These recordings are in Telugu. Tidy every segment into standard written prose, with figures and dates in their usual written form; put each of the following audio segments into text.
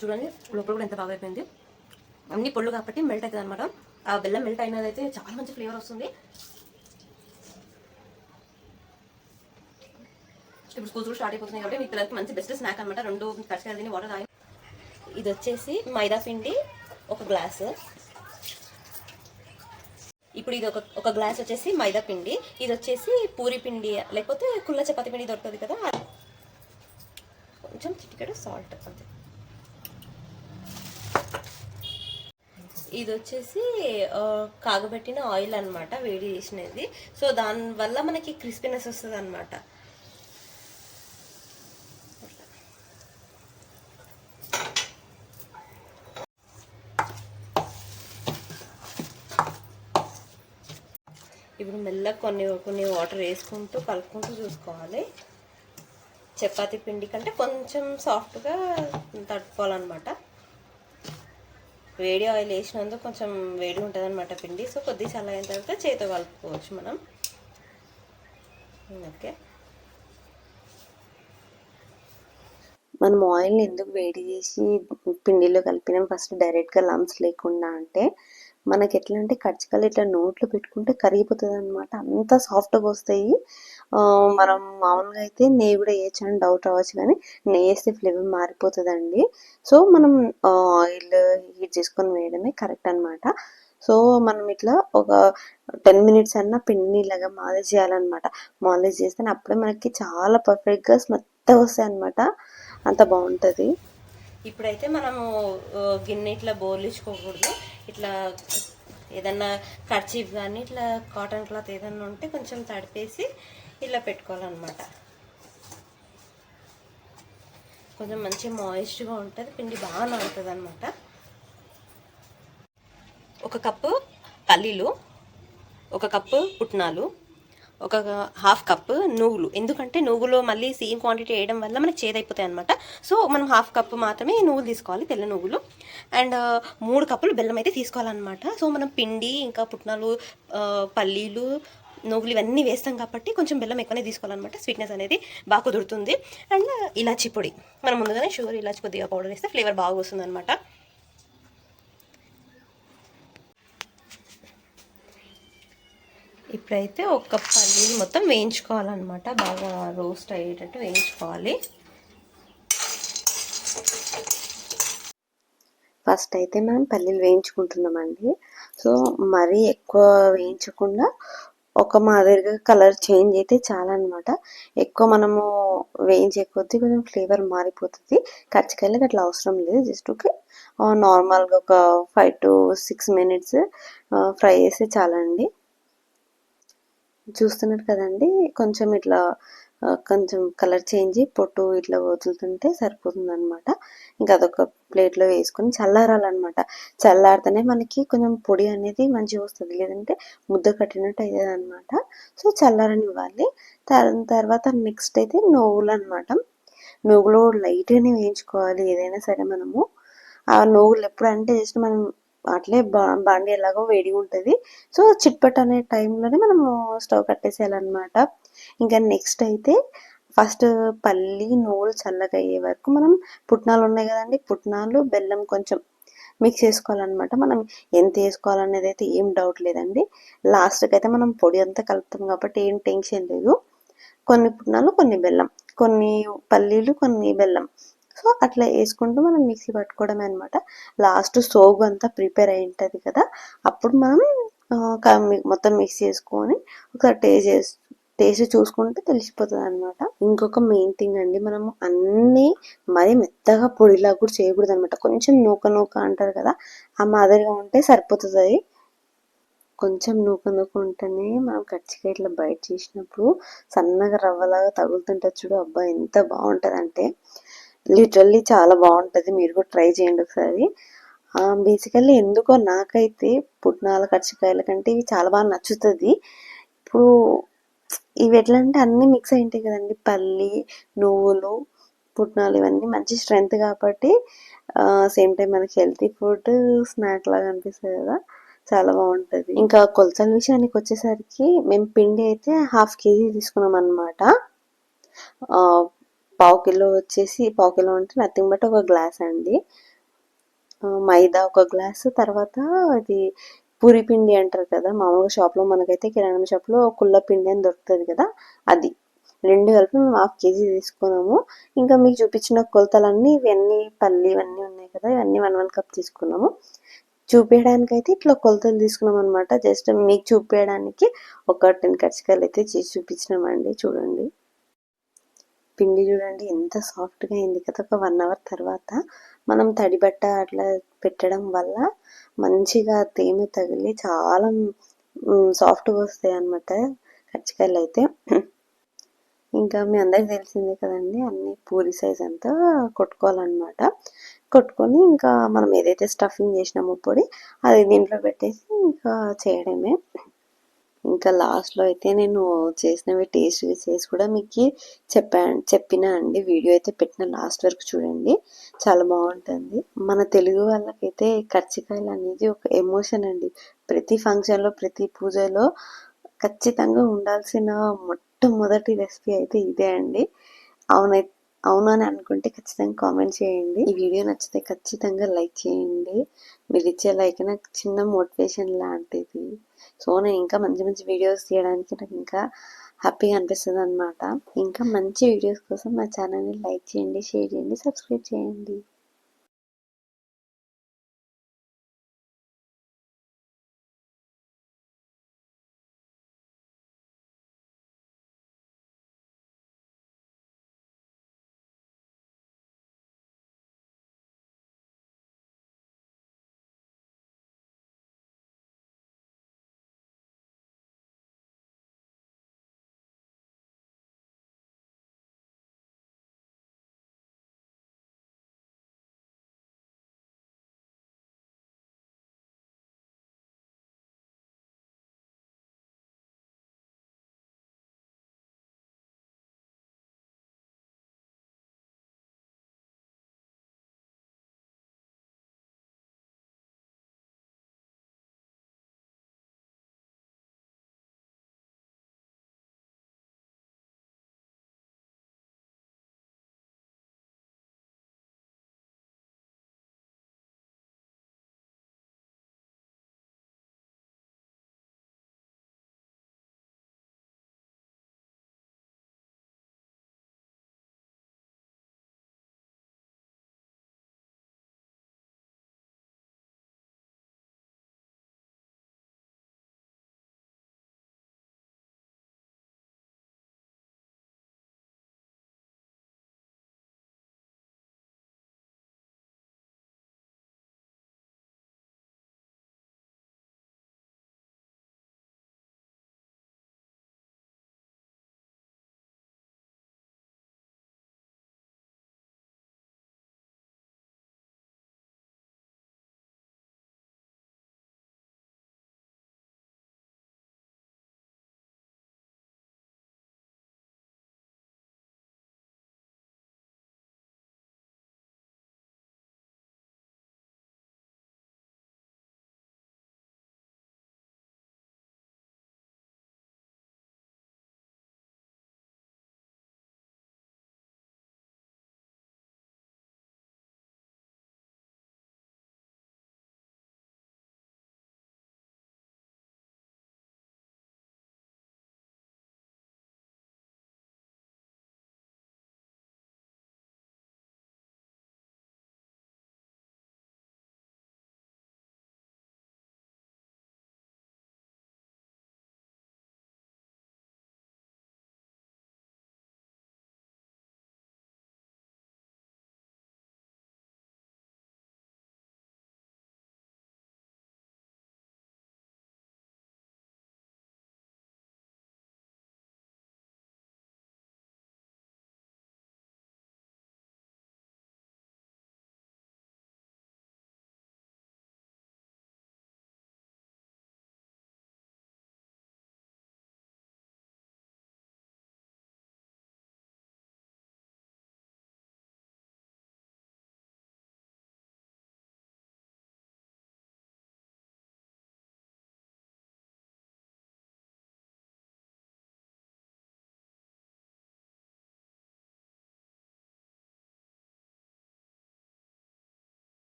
చూడండి లోపల కూడా ఎంత బాగా అయిపోయింది. అన్ని పొళ్ళు కాబట్టి మెల్ట్ అవుతుంది అనమాట. ఆ బెల్లం మెల్ట్ అయినదైతే చాలా మంచి ఫ్లేవర్ వస్తుంది. ఇప్పుడు స్కూల్స్ స్టార్ట్ అయిపోతున్నాయి కాబట్టి మీ పిల్లలకి మంచి బెస్ట్ స్నాక్ అనమాట. 2 కచ్చికాయలు తిని వాటర్ తాగి. ఇది వచ్చేసి మైదా పిండి 1 గ్లాసు. ఇప్పుడు ఇది ఒక గ్లాస్ వచ్చేసి మైదా పిండి, ఇది వచ్చేసి పూరి పిండి లేకపోతే కుల్ల చపాతి పిండి దొరుకుతుంది కదా, కొంచెం చిటికెడు సాల్ట్ అంతే. ఇది వచ్చేసి కాగబెట్టిన ఆయిల్ అనమాట, వేడి చేసినది. సో దానివల్ల మనకి క్రిస్పీనెస్ వస్తుంది అనమాట. ఇప్పుడు మెల్లగా కొన్ని వాటర్ వేసుకుంటూ కలుపుకుంటూ చూసుకోవాలి. చపాతీ పిండి కంటే కొంచెం సాఫ్ట్గా తడుపుకోవాలన్నమాట. వేడి ఆయిల్ వేసినందుకు కొంచెం వేడి ఉంటుంది అనమాట పిండి. సో కొద్దిగా చల్ల అయిన తర్వాత చేతితో కలుపుకోవచ్చు మనం. ఓకే, మనం ఆయిల్ని ఎందుకు వేడి చేసి పిండిలో కలిపినాం ఫస్ట్ డైరెక్ట్గా లంప్స్ లేకుండా అంటే, మనకి ఎట్లా అంటే కజ్జికాయలు ఇట్లా నోట్లో పెట్టుకుంటే కరిగిపోతుంది అనమాట, అంత సాఫ్ట్గా వస్తాయి. మనం మామూలుగా అయితే నెయ్యి కూడా వేయచ్చు అని డౌట్ రావచ్చు, కానీ నెయ్యి వేస్తే ఫ్లేవర్ మారిపోతుందండి. సో మనం ఆయిల్ హీట్ చేసుకొని వేయడమే కరెక్ట్ అనమాట. సో మనం ఇట్లా ఒక 10 మినిట్స్ అన్నా పిండిని ఇలాగా మాలిష్ చేయాలన్నమాట. మాలిష్ చేస్తే అప్పుడే మనకి చాలా పర్ఫెక్ట్గా మెత్తగా వస్తాయి అనమాట, అంత బాగుంటుంది. ఇప్పుడైతే మనము గిన్నె ఇట్లా బోర్లించుకోకూడదు. ఇట్లా ఏదన్నా కర్చీఫ్ కానీ ఇట్లా కాటన్ క్లాత్ ఏదన్నా ఉంటే కొంచెం తడిపేసి ఇలా పెట్టుకోవాలన్నమాట. కొంచెం మంచి మాయిస్ట్గా ఉంటుంది, పిండి బాగా నానుతుంది అనమాట. 1 కప్పు పల్లీలు, 1 కప్పు పుట్నాలు, 1/2 కప్పు నువ్వులు. ఎందుకంటే నువ్వులు మళ్ళీ సేమ్ క్వాంటిటీ వేయడం వల్ల మనకి చేదైపోతాయి అనమాట. సో మనం 1/2 కప్పు మాత్రమే నువ్వులు తీసుకోవాలి, తెల్ల నువ్వులు. అండ్ 3 కప్పులు బెల్లం అయితే తీసుకోవాలన్నమాట. సో మనం పిండి ఇంకా పుట్నాలు, పల్లీలు, నువ్వులు ఇవన్నీ వేస్తాం కాబట్టి కొంచెం బెల్లం ఎక్కువనే తీసుకోవాలన్నమాట. స్వీట్నెస్ అనేది బాగా కుదురుతుంది. అండ్ ఇలాచీ పొడి, మనం ముందుగానే షుగర్ ఇలాచి కొద్దిగా పౌడర్ వేస్తే ఫ్లేవర్ బాగా వస్తుంది అనమాట. ఇప్పుడైతే 1 కప్ పల్లీలు మొత్తం వేయించుకోవాలన్నమాట, బాగా రోస్ట్ అయ్యేటట్టు వేయించుకోవాలి. ఫస్ట్ అయితే మనం పల్లీలు వేయించుకుంటున్నామండి. సో మరీ ఎక్కువ వేయించకుండా ఒక మాదిరిగా కలర్ చేంజ్ అయితే చాలా అనమాట. ఎక్కువ మనము వేయించే కొద్దీ కొంచెం ఫ్లేవర్ మారిపోతుంది. కజ్జికాయలకు అట్లా అవసరం లేదు, జస్ట్ ఓకే నార్మల్గా ఒక 5 to 6 మినిట్స్ ఫ్రై చేస్తే చాలండి. చూస్తున్నారు కదండి, కొంచెం ఇట్లా కొంచెం కలర్ చేంజ్ పొట్టు ఇట్లా వదులుతుంటే సరిపోతుంది అనమాట. ఇంకా అదొక ప్లేట్లో వేసుకొని చల్లారాలన్నమాట. చల్లారితేనే మనకి కొంచెం పొడి అనేది మంచిగా వస్తుంది, లేదంటే ముద్ద కట్టినట్టు అయ్యేది అనమాట. సో చల్లారనివ్వాలి. తర్వాత నెక్స్ట్ అయితే నువ్వులు అనమాట. నువ్వులు లైట్గానే వేయించుకోవాలి ఏదైనా సరే మనము. ఆ నువ్వులు ఎప్పుడంటే జస్ట్ మనం అట్లే బాండి ఎలాగో వేడిగా ఉంటుంది, సో చిట్పట్ అనే టైంలోనే మనము స్టవ్ కట్టేసేయాలన్నమాట. ఇంకా నెక్స్ట్ అయితే ఫస్ట్ పల్లి నువ్వులు చల్లగా అయ్యే వరకు మనం పుట్నాలు ఉన్నాయి కదండి, పుట్నాలు బెల్లం కొంచెం మిక్స్ చేసుకోవాలన్నమాట. మనం ఎంత వేసుకోవాలనేది అయితే ఏం డౌట్ లేదండి. లాస్ట్కి అయితే మనం పొడి అంతా కలుపుతాం కాబట్టి ఏం టెన్షన్ లేదు. కొన్ని పుట్నాలు కొన్ని బెల్లం, కొన్ని పల్లీలు కొన్ని బెల్లం, సో అట్లా వేసుకుంటూ మనం మిక్సీ పట్టుకోవడమే అనమాట. లాస్ట్ సోగు అంతా ప్రిపేర్ అయి ఉంటుంది కదా, అప్పుడు మనం మొత్తం మిక్స్ చేసుకొని ఒకసారి టేస్ట్ చూసుకుంటే తెలిసిపోతుంది అనమాట. ఇంకొక మెయిన్ థింగ్ అండి, మనము అన్నీ మరీ మెత్తగా పొడిలా కూడా చేయకూడదు అనమాట. కొంచెం నూక అంటారు కదా, ఆ మాదిరిగా ఉంటే సరిపోతుంది. కొంచెం నూక ఉంటేనే మనం కజ్జికాయ ఇట్లా బయట చేసినప్పుడు సన్నగా రవ్వలాగా తగులుతుంటుంది చూడు, అబ్బా ఎంత బాగుంటుంది అంటే లిటరల్లీ చాలా బాగుంటుంది. మీరు కూడా ట్రై చేయండి ఒకసారి. బేసికల్లీ ఎందుకో నాకైతే పుట్నాల కజ్జికాయల కంటే ఇవి చాలా బాగా నచ్చుతుంది. ఇప్పుడు ఇవి ఎట్లా అంటే అన్నీ మిక్స్ అయి ఉంటాయి కదండి, పల్లి నువ్వులు పుట్నాలు ఇవన్నీ మంచి స్ట్రెంగ్త్ కాబట్టి సేమ్ టైం మనకి హెల్తీ ఫుడ్ స్నాక్ లాగా అనిపిస్తుంది కదా, చాలా బాగుంటుంది. ఇంకా కొలతల విషయానికి వచ్చేసరికి మేము పిండి అయితే 1/2 kg తీసుకున్నాం అనమాట. పావు కిలో వచ్చేసి, పావు కిలో అంటే నథింగ్ బట్ ఒక గ్లాస్ అండి. మైదా ఒక గ్లాసు, తర్వాత ఇది పూరి పిండి అంటారు కదా మామూలుగా షాప్లో, మనకైతే కిరాణా షాప్లో కుల్ల పిండి అని దొరుకుతుంది కదా, అది 2 కలిపి మేము హాఫ్ కేజీ తీసుకున్నాము. ఇంకా మీకు చూపించిన కొలతలన్నీ ఇవన్నీ పల్లి ఇవన్నీ ఉన్నాయి కదా, ఇవన్నీ 1 కప్ తీసుకున్నాము. చూపించడానికైతే ఇట్లా కొలతలు తీసుకున్నాం అనమాట. జస్ట్ మీకు చూపించడానికి ఒక 10 కజ్జికాయలు అయితే చేసి చూపించినామండి. చూడండి పిండి చూడండి ఎంత సాఫ్ట్గా అయింది కదా. ఒక 1 అవర్ తర్వాత మనం తడి బట్ట అట్లా పెట్టడం వల్ల మంచిగా తేమ తగిలి చాలా సాఫ్ట్గా వస్తాయి అన్నమాట కజ్జికాయలు అయితే. ఇంకా మీ అందరికి తెలిసిందే కదండి, అన్ని పూరి సైజ్ అంతా కొట్టుకోవాలన్నమాట. కొట్టుకొని ఇంకా మనం ఏదైతే స్టఫింగ్ చేసినామో పొడి, అది దీంట్లో పెట్టేసి ఇంకా చేయడమే. ఇంకా లాస్ట్లో అయితే నేను చేసినవి టేస్ట్ చేసి కూడా మీకు చెప్పిన అండి. వీడియో అయితే పెట్టిన, లాస్ట్ వరకు చూడండి, చాలా బాగుంటుంది. మన తెలుగు వాళ్ళకైతే కజ్జికాయలు అనేది ఒక ఎమోషన్ అండి. ప్రతి ఫంక్షన్లో, ప్రతి పూజలో ఖచ్చితంగా ఉండాల్సిన మొట్టమొదటి రెసిపీ అయితే ఇదే అండి. అవునై అవును అని అనుకుంటే ఖచ్చితంగా కామెంట్ చేయండి. ఈ వీడియో నచ్చితే ఖచ్చితంగా లైక్ చేయండి. మీరు ఇచ్చే లైక్ నాకు చిన్న మోటివేషన్ లాంటిది. సో నేను ఇంకా మంచి మంచి వీడియోస్ తీయడానికి నాకు ఇంకా హ్యాపీగా అనిపిస్తుంది అనమాట. ఇంకా మంచి వీడియోస్ కోసం మా ఛానల్ని లైక్ చేయండి, షేర్ చేయండి, సబ్స్క్రైబ్ చేయండి.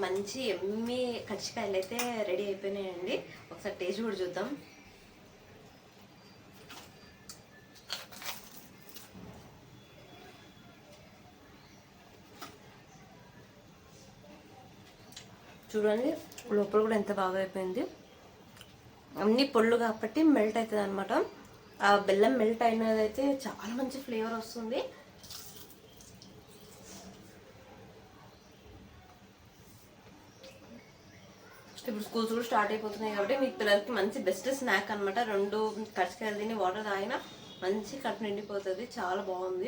మంచి ఎమ్మి కజ్జికాయలు అయితే రెడీ అయిపోయినాయండి. ఒకసారి టేస్ట్ కూడా చూద్దాం. చూడండి లోపల కూడా ఎంత బాగా అయిపోయింది. అన్ని పొళ్ళు కాబట్టి మెల్ట్ అవుతుంది అనమాట. ఆ బెల్లం మెల్ట్ అయినదైతే చాలా మంచి ఫ్లేవర్ వస్తుంది. ఇప్పుడు స్కూల్స్ కూడా స్టార్ట్ అయిపోతున్నాయి కాబట్టి మీకు పిల్లలకి మంచి బెస్ట్ స్నాక్ అనమాట. 2 కజ్జికాయలు తిని వాటర్ తాగినా మంచి కడుపు నిండిపోతుంది. చాలా బాగుంది.